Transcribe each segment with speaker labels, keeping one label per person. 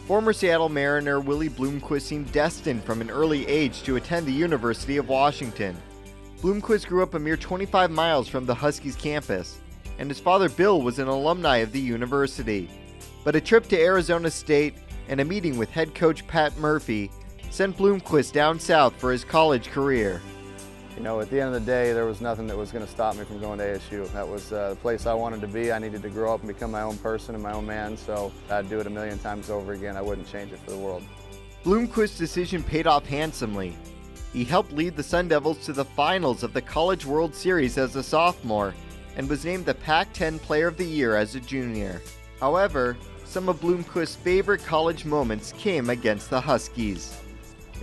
Speaker 1: Former Seattle Mariner Willie Bloomquist seemed destined from an early age to attend the University of Washington. Bloomquist grew up a mere 25 miles from the Huskies campus, and his father Bill was an alumni of the university. But a trip to Arizona State and a meeting with head coach Pat Murphy sent Bloomquist down south for his college career.
Speaker 2: You know, at the end of the day, there was nothing that was going to stop me from going to ASU. That was the place I wanted to be. I needed to grow up and become my own person and my own man, so I'd do it a million times over again. I wouldn't change it for the world.
Speaker 1: Bloomquist's decision paid off handsomely. He helped lead the Sun Devils to the finals of the College World Series as a sophomore and was named the Pac-10 Player of the Year as a junior. However, some of Bloomquist's favorite college moments came against the Huskies.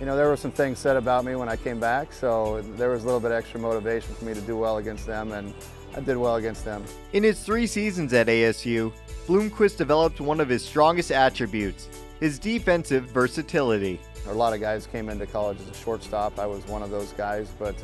Speaker 2: You know, there were some things said about me when I came back, so there was a little bit extra motivation for me to do well against them, and I did well against them.
Speaker 1: In his 3 seasons at ASU, Bloomquist developed one of his strongest attributes, his defensive versatility.
Speaker 2: A lot of guys came into college as a shortstop. I was one of those guys, but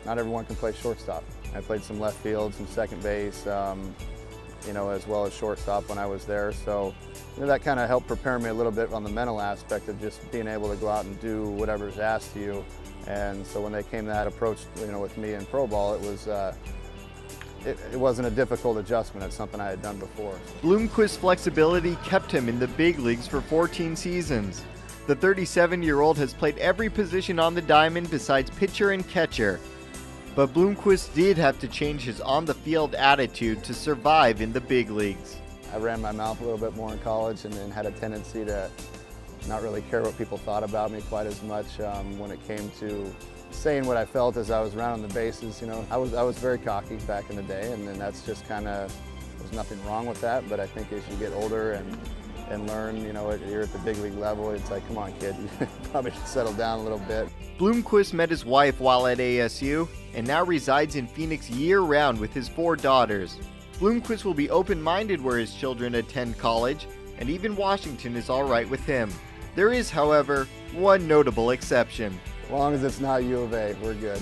Speaker 2: not everyone can play shortstop. I played some left field, some second base, as well as shortstop when I was there. So that kind of helped prepare me a little bit on the mental aspect of just being able to go out and do whatever's asked of you. And so when they came to that approach, with me in pro ball, it wasn't a difficult adjustment. It's something I had done before.
Speaker 1: Bloomquist's flexibility kept him in the big leagues for 14 seasons. The 37-year-old has played every position on the diamond besides pitcher and catcher. But Bloomquist did have to change his on-the-field attitude to survive in the big leagues.
Speaker 2: I ran my mouth a little bit more in college and then had a tendency to not really care what people thought about me quite as much when it came to saying what I felt as I was rounding the bases. I was very cocky back in the day, and then that's just kind of, there's nothing wrong with that, but I think as you get older and learn, you're at the big league level, it's like, come on kid, you probably should settle down a little bit.
Speaker 1: Bloomquist met his wife while at ASU and now resides in Phoenix year-round with his 4 daughters. Bloomquist will be open-minded where his children attend college, and even Washington is all right with him. There is, however, one notable exception.
Speaker 2: As long as it's not U of A, we're good.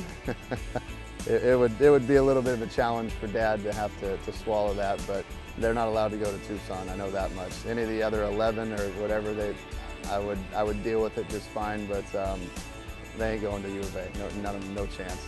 Speaker 2: it would be a little bit of a challenge for Dad to have to swallow that, but they're not allowed to go to Tucson, I know that much. Any of the other 11 or whatever, I would deal with it just fine, but they ain't going to U of A, no chance.